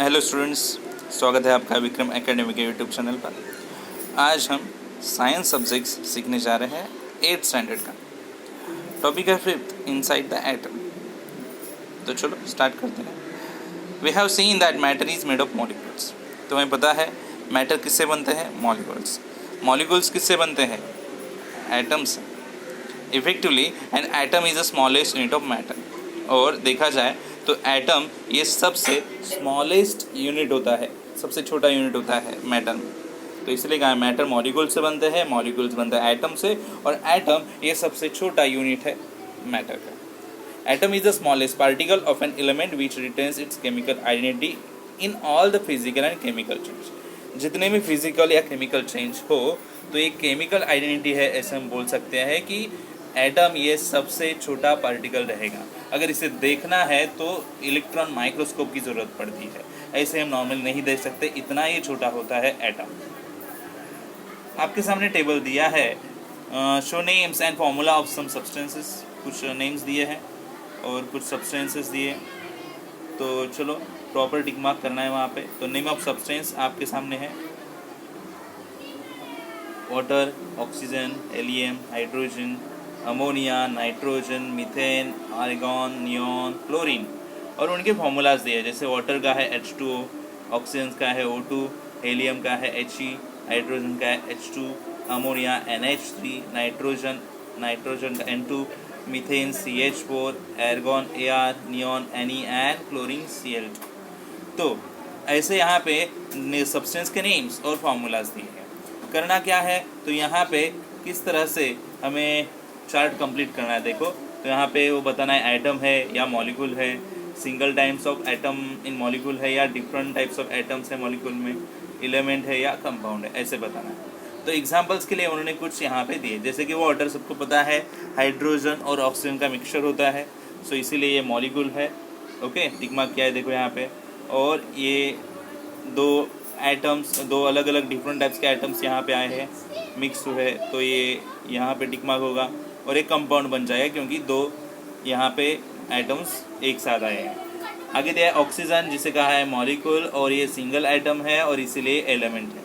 Hello students, स्वागत है आपका विक्रम एकेडमी के यूट्यूब चैनल पर। आज हम साइंस सब्जेक्ट्स सीखने जा रहे हैं 8th स्टैंडर्ड का। टॉपिक है 5th इनसाइड द एटम। तो चलो स्टार्ट करते हैं। We have seen that matter is made of molecules. तो हमें पता है मैटर किससे बनते हैं? मॉलिक्यूल्स। मॉलिक्यूल्स किससे बनते हैं? एटम से। Effectively an atom is the smallest unit of matter. और देखा जाए तो एटम ये सबसे स्मॉलेस्ट यूनिट होता है, सबसे छोटा यूनिट होता है मैटर में। तो इसलिए कहा मैटर मॉलिक्यूल से बनते हैं, मॉलिक्यूल्स बनते हैं एटम से, और एटम ये सबसे छोटा यूनिट है मैटर का। Atom is the smallest particle of an element which retains it's chemical identity in all the physical and chemical change. जितने भी फिजिकल या केमिकल चेंज हो तो ये केमिकल आइडेंटिटी है, ऐसे हम बोल सकते हैं कि एटम ये सबसे छोटा पार्टिकल रहेगा। अगर इसे देखना है तो इलेक्ट्रॉन माइक्रोस्कोप की ज़रूरत पड़ती है, ऐसे हम नॉर्मल नहीं देख सकते, इतना ये छोटा होता है एटम। आपके सामने टेबल दिया है, show names and formula of some substances. कुछ नेम्स दिए हैं और कुछ सब्सटेंसेस दिए, तो चलो प्रॉपर टिक मार्क करना है वहाँ पे। तो नेम ऑफ सब्सटेंस आपके सामने है water, oxygen, helium, hydrogen, ammonia, nitrogen, methane, argon, neon, chlorine. और उनके फार्मूलाज दिए, जैसे वाटर का है H2O, ऑक्सीजन का है O2, हेलियम का है He, हाइड्रोजन का है H2, अमोनिया NH3, नाइट्रोजन का N2, methane CH4, argon Ar, neon Ne and chlorine Cl2। तो ऐसे यहाँ पे सब्सटेंस के नेम्स और फार्मूलाज दिए हैं। करना क्या है, तो यहाँ पे किस तरह से हमें चार्ट कंप्लीट करना है। देखो, तो यहाँ पे वो बताना है एटम है या मॉलिक्यूल है, single types of atom in molecule है या डिफरेंट टाइप्स ऑफ एटम्स है मॉलिक्यूल में, एलिमेंट है या कंपाउंड है, ऐसे बताना है। तो एग्जांपल्स के लिए उन्होंने कुछ यहाँ पे दिए, जैसे कि वाटर सबको पता है हाइड्रोजन और ऑक्सीजन का मिक्सचर होता है, सो इसीलिए ये मॉलिक्यूल है। ओके, टिक मार्क किया है देखो यहाँ पे। और ये दो एटम्स, दो अलग अलग डिफरेंट टाइप्स के एटम्स यहाँ पे आए हैं, मिक्स हुए, तो ये यहाँ पे टिक मार्क होगा और एक कंपाउंड बन जाएगा क्योंकि दो यहाँ पे एटम्स एक साथ आए हैं। आगे दिया है ऑक्सीजन, जिसे कहा है मॉलिक्यूल, और ये सिंगल एटम है और इसीलिए एलिमेंट है।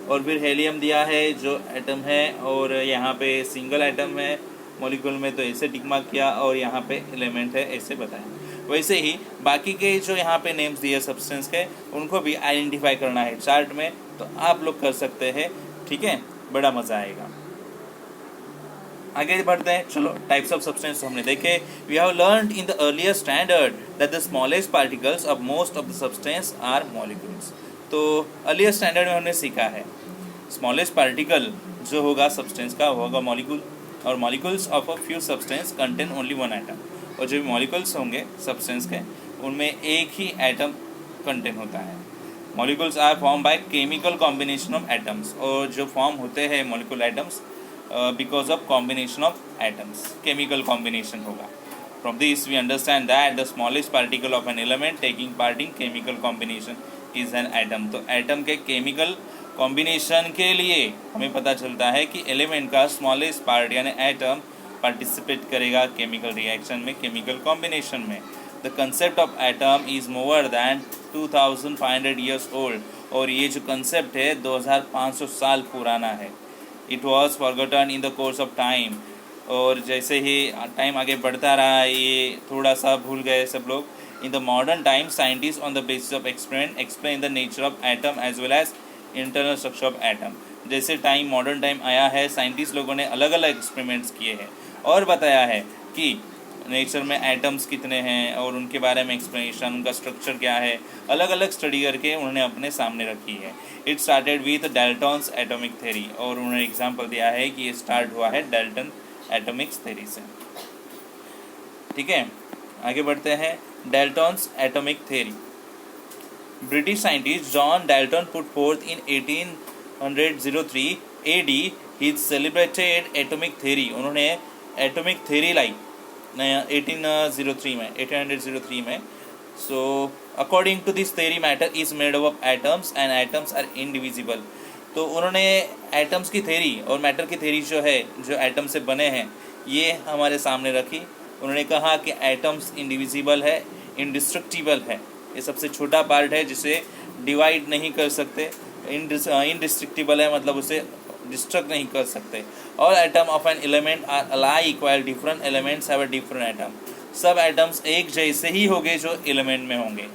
और फिर हेलियम दिया है जो एटम है और यहाँ पे सिंगल एटम है मॉलिक्यूल में, तो ऐसे टिक मार्क किया, और यहाँ पे एलिमेंट है ऐसे बताया। वैसे ही बाकी के जो यहाँ पे नेम्स दिए सब्सटेंस के, उनको भी आइडेंटिफाई करना है चार्ट में, तो आप लोग कर सकते हैं। ठीक है, बड़ा मज़ा आएगा। आगे बढ़ते हैं, चलो टाइप्स ऑफ सब्सटेंस हमने देखे। We have learned in the earlier standard that the smallest particles of most of the substance are molecules. तो अर्लियर स्टैंडर्ड में हमने सीखा है स्मॉलेस्ट पार्टिकल जो होगा सब्सटेंस का होगा मॉलिक्यूल, और molecules of a few substance contain only one atom. और जो भी मॉलिक्यूल्स होंगे सब्सटेंस के, उनमें एक ही एटम कंटेन होता है। Molecules are form by chemical combination of atoms, और जो फॉर्म होते हैं molecule atoms because of combination of atoms, chemical combination होगा। From this we understand that the smallest particle of an element taking part in chemical combination is an atom। तो atom के chemical combination के लिए हमें पता चलता है कि एलिमेंट का स्मॉलेस्ट पार्ट यानी एटम पार्टिसिपेट करेगा केमिकल रिएक्शन में, केमिकल कॉम्बिनेशन में। The concept of atom is more than 2500 years old, और ये जो कंसेप्ट है 2500 साल पुराना है। It was forgotten in the course of time, और जैसे ही टाइम आगे बढ़ता रहा ये थोड़ा सा भूल गए सब लोग। In the modern time scientist on the basis of experiment explain the nature of atom as well as internal structure of atom. जैसे टाइम मॉडर्न टाइम आया है, साइंटिस्ट लोगों ने अलग अलग एक्सपेरिमेंट्स किए हैं और बताया है कि नेचर में एटम्स कितने हैं और उनके बारे में एक्सप्लेनेशन, उनका स्ट्रक्चर क्या है, अलग अलग स्टडी करके उन्होंने अपने सामने रखी है। It started with Dalton's atomic theory, और उन्होंने एग्जांपल दिया है कि ये स्टार्ट हुआ है डाल्टन एटॉमिक थ्योरी से। ठीक है, आगे बढ़ते हैं। Dalton's atomic theory. British scientist John Dalton put forth in 1803 AD his celebrated atomic theory. उन्होंने एटॉमिक थ्योरी लाई 1803 में। So according to this theory matter is made up of atoms and atoms are indivisible. तो उन्होंने atoms की theory और matter की theory जो है, जो एटम से बने हैं, ये हमारे सामने रखी। उन्होंने कहा कि एटम्स इंडिविजिबल है, इंडिस्ट्रक्टिबल है, ये सबसे छोटा पार्ट है जिसे डिवाइड नहीं कर सकते, इनडिस्ट्रक्टिबल है, मतलब उसे डिस्ट्रक्ट नहीं कर सकते। All atom of an element are alike while different elements have a different atom. सब एटम्स एक जैसे ही होंगे जो एलिमेंट में होंगे,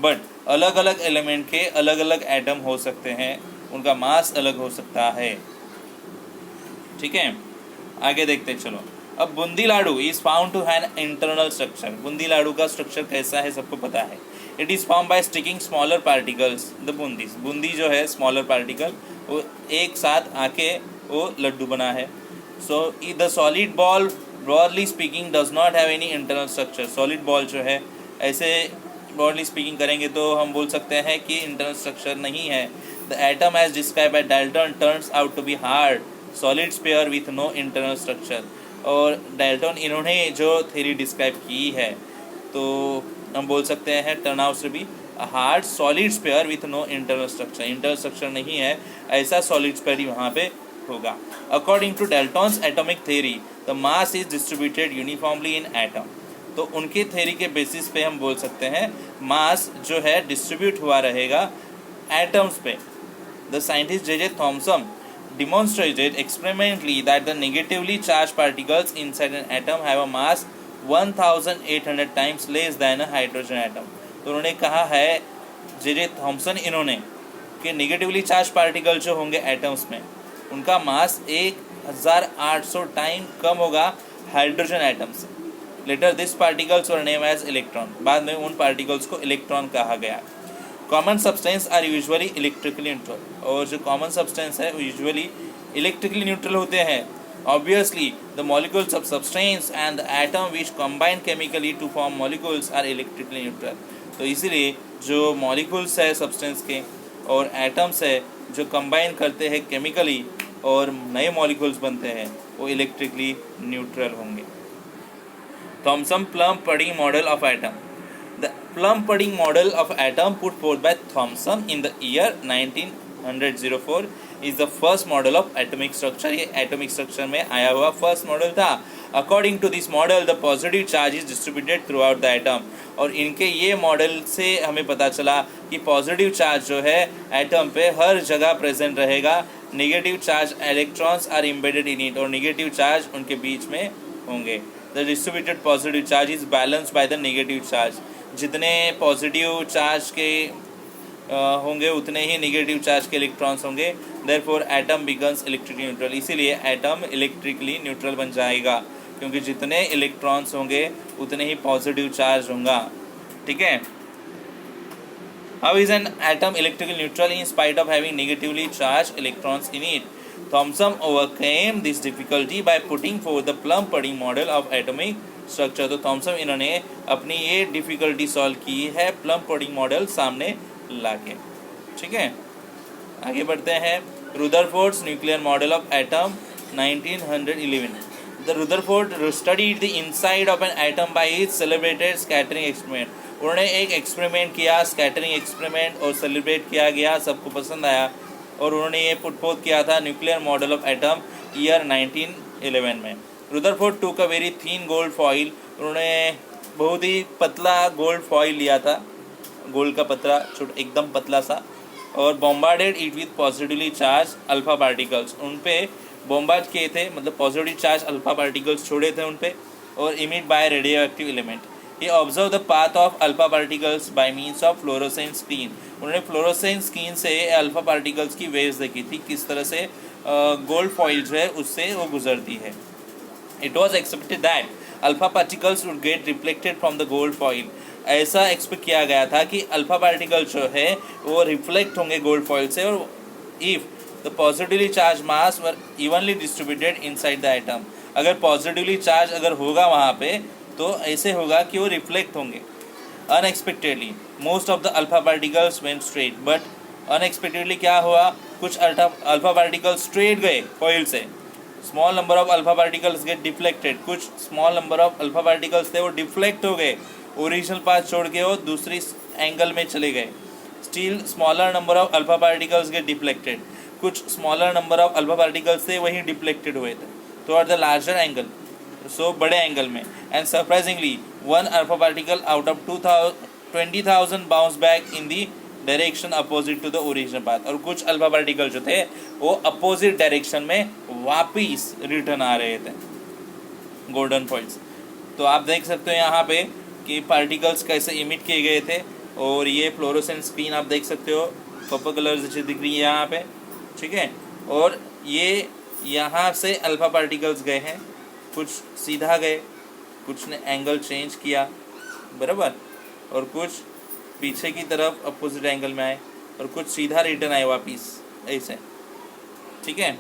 बट अलग अलग एलिमेंट के अलग अलग एटम हो सकते हैं, उनका मास अलग हो सकता है। ठीक है, आगे देखते चलो। अब boondi laddoo is found to have an internal structure. Boondi laddoo का स्ट्रक्चर कैसा है सबको पता है। It is form by sticking smaller particles the boondis. Boondi जो है स्मॉलर पार्टिकल, वो एक साथ आके वो लड्डू बना है। So the solid ball broadly speaking does not have any internal structure. Solid ball जो है ऐसे ब्रॉडली स्पीकिंग करेंगे तो हम बोल सकते हैं कि इंटरनल स्ट्रक्चर नहीं है। The atom as describe by Dalton turns out to be hard solid sphere with no internal structure. और डाल्टन इन्होंने जो थ्योरी डिस्क्राइब की है तो हम बोल सकते हैं टर्न आउट से भी hard solid sphere with no internal structure. Internal structure नहीं है, ऐसा सॉलिड स्फीयर ही वहाँ पे होगा। According to Dalton's atomic theory the mass is distributed uniformly in atom. तो उनके थ्योरी के बेसिस पे हम बोल सकते हैं मास जो है डिस्ट्रीब्यूट हुआ रहेगा एटम्स पे। The scientist J Thomson demonstrated experimentally that the negatively charged particles inside an atom have a mass 1800 times less than a hydrogen atom। तो उन्होंने कहा है जे थॉमसन इन्होंने कि नेगेटिवली चार्ज पार्टिकल जो होंगे एटम्स में उनका मास 1800 टाइम कम होगा हाइड्रोजन एटम से। Later this particles were name as electron. बाद में उन पार्टिकल्स को इलेक्ट्रॉन कहा गया। Common substance are usually electrically neutral. और जो कॉमन सब्सटेंस है वो यूजुअली इलेक्ट्रिकली न्यूट्रल होते हैं। Obviously the molecules of substance and the atom which combine chemically to form molecules are electrically neutral. तो इसीलिए जो मॉलिक्यूल्स है सब्सटेंस के और एटम्स है जो कंबाइन करते हैं केमिकली और नए मॉलिक्यूल्स बनते हैं वो इलेक्ट्रिकली न्यूट्रल होंगे। Thomson plum pudding model of atom. The plum pudding model of atom put forth by Thomson in the year 1904 is the first model of atomic structure। ये atomic structure में आया हुआ first model था। According to this model, the positive charge is distributed throughout the atom। और इनके ये model से हमें पता चला कि पॉजिटिव चार्ज जो है एटम पे हर जगह प्रेजेंट रहेगा। Negative charge electrons are embedded in it और नेगेटिव चार्ज उनके बीच में होंगे। The distributed positive charge is balanced by the negative charge. जितने पॉजिटिव चार्ज के होंगे उतने ही नेगेटिव चार्ज के इलेक्ट्रॉन्स होंगे। Therefore atom becomes electrically neutral. इसीलिए एटम इलेक्ट्रिकली न्यूट्रल बन जाएगा क्योंकि जितने इलेक्ट्रॉन्स होंगे उतने ही पॉजिटिव चार्ज होगा। ठीक है। How is an atom electrically neutral in spite of having negatively charge electrons in it. Thomson overcame this difficulty by putting for the plum pudding model of atomic structure. तो Thomson इन्होंने अपनी ये difficulty solve की है plum pudding model सामने लाके। ठीक है, आगे बढ़ते हैं। Rutherford's nuclear model of atom 1911। The Rutherford studied the inside of an atom by his celebrated scattering experiment. उन्होंने एक एक्सपेरिमेंट किया, स्कैटरिंग एक्सपेरिमेंट, और सेलिब्रेट किया गया, सबको पसंद आया और उन्होंने ये पुट फोर्थ किया था nuclear model of atom year 1911 में। रुदरफोर्ड टूक a very thin gold foil. उन्होंने बहुत ही पतला गोल्ड फॉइल लिया था, गोल्ड का पतला एकदम पतला सा, और bombarded it with positively charge alpha particles. उन पे बॉम्बार्ड किए थे, मतलब पॉजिटिव चार्ज अल्फा पार्टिकल्स छोड़े थे उन पे, और emit by radioactive element. He observe the path of alpha particles by means of fluorescent screen. उन्होंने फ्लोरोसेंट स्क्रीन से अल्फा पार्टिकल्स की वेव्स देखी थी, किस तरह से गोल्ड फॉइल जो है उससे वो गुजरती है। It was expected that alpha particles would get reflected from the gold foil। ऐसा एक्सपेक्ट किया गया था कि अल्फा पार्टिकल जो है वो रिफ्लेक्ट होंगे गोल्ड फॉइल से, और if the positively charge mass were evenly distributed inside the atom. अगर पॉजिटिवली चार्ज अगर होगा वहाँ पे तो ऐसे होगा कि वो रिफ्लेक्ट होंगे। Unexpectedly most of the alpha particles went straight, but unexpectedly क्या हुआ, कुछ अल्फा पार्टिकल्स स्ट्रेट गए फॉइल से। Small number of alpha particles get deflected. कुछ small number of alpha particles थे वो डिफ्लेक्ट हो गए, ओरिजिनल पाथ छोड़ के वो दूसरी एंगल में चले गए। Still smaller number of alpha particles get deflected. कुछ smaller number of alpha particles थे वहीं डिफ्लेक्टेड हुए थे toward the larger angle, so बड़े एंगल में। And surprisingly one alpha particle out of 20,000 bounce back in the direction opposite to the original path, और कुछ alpha particle जो थे वो अपोजिट डायरेक्शन में वापिस रिटर्न आ रहे थे, गोल्डन पॉइंट्स। तो आप देख सकते हो यहाँ पे कि पार्टिकल्स कैसे इमिट किए गए थे, और ये फ्लोरोसेंट स्क्रीन आप देख सकते हो, पर्पल कलर जैसे दिख रही है यहाँ पे, ठीक है। और ये यहाँ से अल्फा पार्टिकल्स गए हैं, कुछ सीधा गए, कुछ ने एंगल चेंज किया, बराबर, और कुछ पीछे की तरफ अपोजिट एंगल में आए, और कुछ सीधा रिटर्न आए वापिस, ऐसे, ठीक है।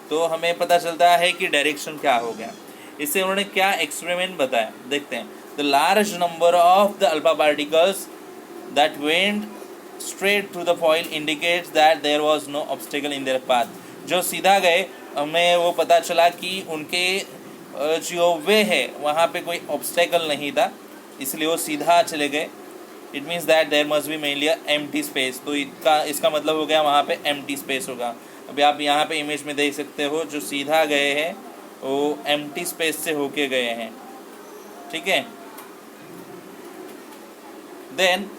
तो हमें पता चलता है कि डायरेक्शन क्या हो गया। इससे उन्होंने क्या एक्सपेरिमेंट बताया, देखते हैं। The large number of the alpha particles that went straight through the foil indicates that there was no obstacle in their path. जो सीधा गए, हमें वो पता चला कि उनके जो वे है वहाँ पे कोई ऑब्स्टेकल नहीं था, इसलिए वो सीधा चले गए। It means that there must be mainly empty space. तो इसका मतलब हो गया वहाँ पे एम्प्टी स्पेस होगा। अभी आप यहाँ पे इमेज में देख सकते हो, जो सीधा गए हैं वो एम्प्टी स्पेस से होके गए हैं, ठीक है। Then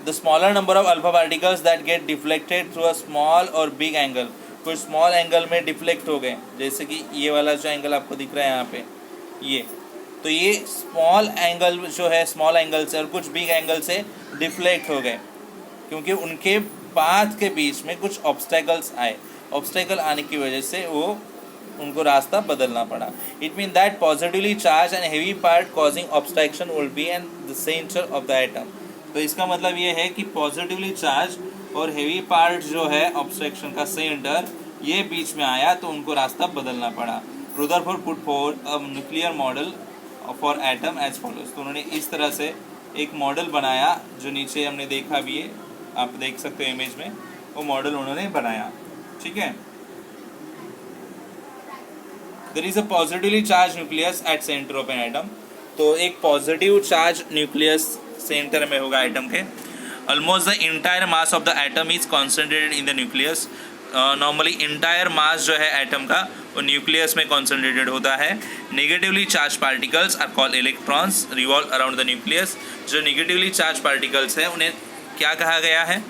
the smaller number of alpha particles that get deflected through a small और बिग एंगल। कुछ स्मॉल एंगल में डिफ्लेक्ट हो गए, जैसे कि ये वाला जो एंगल आपको दिख रहा है यहाँ पे, ये तो ये स्मॉल एंगल जो है, स्मॉल एंगल से और कुछ बिग एंगल से डिफ्लेक्ट हो गए, क्योंकि उनके पाथ के बीच में कुछ ऑब्स्टेकल्स आए। ऑब्स्टेकल आने की वजह से वो उनको रास्ता बदलना पड़ा। It mean that positively charge and heavy part causing obstruction will be and the centre of the atom. तो इसका मतलब ये है कि पॉजिटिवली चार्ज और हेवी पार्ट जो है ऑब्स्ट्रक्शन का सेंटर, ये बीच में आया तो उनको रास्ता बदलना पड़ा। Rutherford put forward a nuclear model for atom as follows. तो उन्होंने इस तरह से एक मॉडल बनाया, जो नीचे हमने देखा भी है, आप देख सकते हो इमेज में, वो मॉडल उन्होंने बनाया, ठीक है। There is a positively charge nucleus at centre of an atom. तो एक पॉजिटिव चार्ज न्यूक्लियस सेंटर में होगा एटम के। Almost the entire mass of the atom is concentrated in the nucleus. Normally entire mass जो है atom का वो nucleus में कॉन्सेंट्रेटेड होता है। Negatively charge particles are called electrons revolve around the nucleus. जो नेगेटिवली चार्ज पार्टिकल्स हैं उन्हें क्या कहा गया है?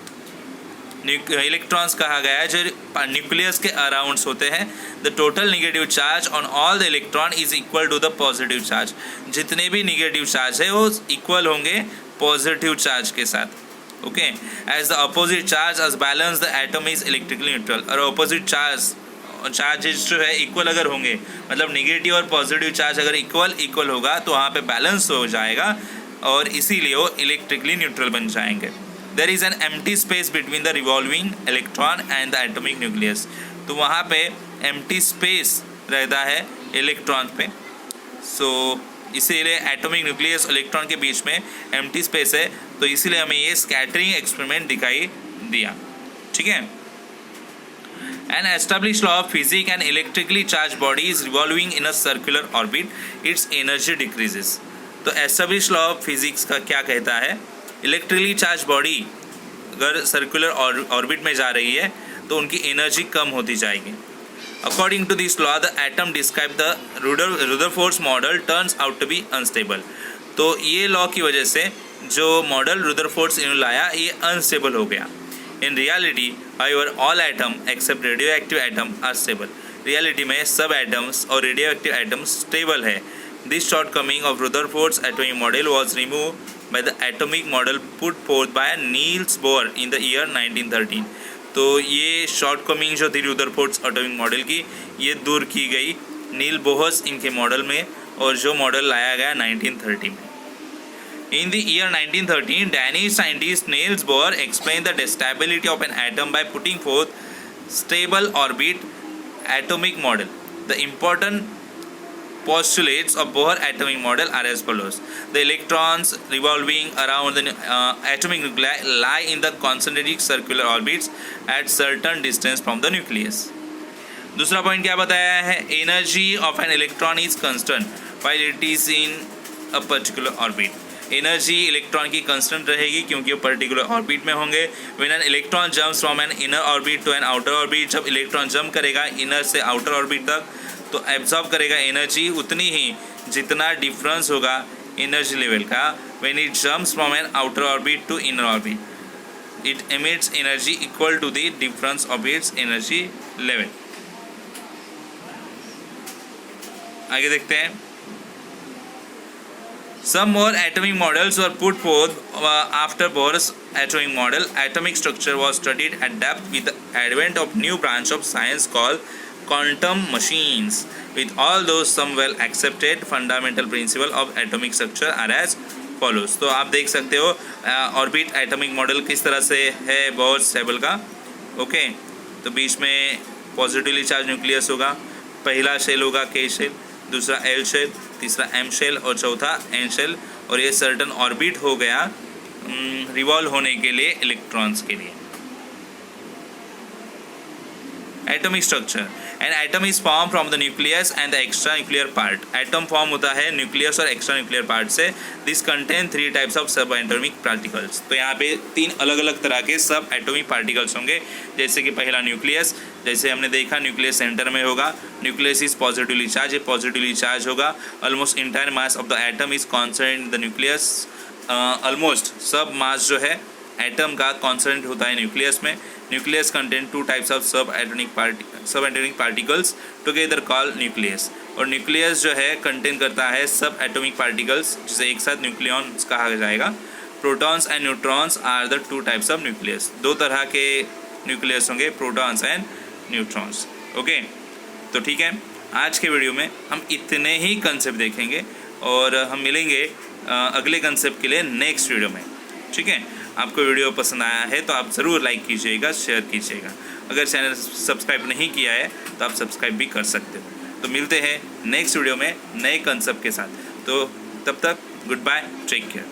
इलेक्ट्रॉन्स कहा गया है, जो न्यूक्लियस के अराउंड्स होते हैं। The total negative charge on all the electron is equal to the positive charge. जितने भी नेगेटिव चार्ज है वो इक्वल होंगे पॉजिटिव चार्ज के साथ, okay. As the opposite charge as balance the atom is electrically neutral. और opposite charges जो है इक्वल अगर होंगे, मतलब नेगेटिव और पॉजिटिव चार्ज अगर इक्वल होगा तो वहाँ पे बैलेंस हो जाएगा, और इसीलिए वो इलेक्ट्रिकली न्यूट्रल बन जाएंगे। There is an empty space between the revolving electron and the atomic nucleus. तो वहाँ पे एम्प्टी स्पेस रहता है इलेक्ट्रॉन पे। सो इसीलिए एटॉमिक न्यूक्लियस इलेक्ट्रॉन के बीच में एम्प्टी स्पेस है, तो इसीलिए हमें ये स्कैटरिंग एक्सपेरिमेंट दिखाई दिया, ठीक है। An established law of physics, an electrically charged body is revolving in a circular orbit, its energy decreases. तो established law of physics का क्या कहता है? इलेक्ट्रिकली चार्ज बॉडी अगर सर्कुलर ऑर्बिट में जा रही है तो उनकी एनर्जी कम होती जाएगी। According to this law the atom describe the Rutherford model turns out to be unstable. तो ये लॉ की वजह से जो मॉडल रुदरफोर्ड ने लाया ये अनस्टेबल हो गया। In reality however all atom except radioactive atom are stable। Reality में सब एटम्स और रेडियोएक्टिव एटम्स स्टेबल है। This shortcoming of Rutherford's atomic model was removed by the atomic model put forth by Niels Bohr in the year 1913। तो ये shortcoming जो थी रुदरफोर्ड्स atomic model की, ये दूर की गई नील बोहर्स इनके मॉडल में, और जो मॉडल लाया गया 1930 में। In the year 1913, Danish scientist Niels Bohr explained the stability of an atom by putting forth stable orbit atomic model. The important postulates of Bohr atomic model are as follows. The electrons revolving around the atomic nuclei lie in the concentric circular orbits at certain distance from the nucleus. दूसरा point क्या बताया है? Energy of an electron is constant while it is in a particular orbit. Energy electron की constant रहेगी क्योंकि वो particular orbit में होंगे। When an electron jumps from an inner orbit to an outer orbit, जब इलेक्ट्रॉन जंप करेगा inner से outer orbit तक तो एब्जॉर्ब करेगा एनर्जी उतनी ही जितना डिफरेंस होगा एनर्जी लेवल का when it jumps from an outer orbit to inner orbit. It emits energy equal to the difference of its energy level. आगे देखते हैं. Some more atomic models were put forth after Bohr's atomic model. Atomic structure was studied at depth with the advent of new branch of science called quantum machines. With all those, some well accepted fundamental principle of atomic structure are as follows. तो आप देख सकते हो orbit atomic model किस तरह से है bourse हेबल का. ओके, तो बीच में पॉजिटिवली चार्ज न्यूक्लियस होगा, पहला शेल होगा के शेल, दूसरा एल शेल, तीसरा एम शेल और चौथा एन शेल, और ये सर्टन ऑर्बिट हो गया रिवॉल्व होने के लिए इलेक्ट्रॉन्स के लिए. Atomic structure. An atom is form from the nucleus and the extra nuclear part. Atom form होता है न्यूक्लियस और एक्स्ट्रा न्यूक्लियर पार्ट से. दिस कंटेन 3 टाइप्स ऑफ सब एटॉमिक पार्टिकल्स. तो यहाँ पे 3 अलग अलग तरह के सब एटॉमिक पार्टिकल्स होंगे. जैसे कि पहला न्यूक्लियस, जैसे हमने देखा न्यूक्लियस सेंटर में होगा. Nucleus is positively charge, positively charge होगा. Almost entire mass of the atom is concentrated in the nucleus. Almost सब मास जो है एटम का कॉन्सेंट्रेट होता है न्यूक्लियस में. न्यूक्लियस कंटेन 2 टाइप्स ऑफ सब atomic particles together called nucleus. और न्यूक्लियस जो है कंटेन करता है सब एटॉमिक पार्टिकल्स जिसे एक साथ न्यूक्लियॉन्स कहा जाएगा. Protons and neutrons are the 2 types of nucleus. 2 तरह के न्यूक्लियस होंगे, प्रोटॉन्स एंड न्यूट्रॉन्स. ओके, तो ठीक है, आज के वीडियो में हम इतने ही कंसेप्ट देखेंगे और हम मिलेंगे अगले कंसेप्ट के लिए नेक्स्ट वीडियो में. ठीक है, आपको वीडियो पसंद आया है तो आप ज़रूर लाइक कीजिएगा, शेयर कीजिएगा. अगर चैनल सब्सक्राइब नहीं किया है तो आप सब्सक्राइब भी कर सकते हो. तो मिलते हैं नेक्स्ट वीडियो में नए कंसेप्ट के साथ. तो तब तक गुड बाय, टेक केयर.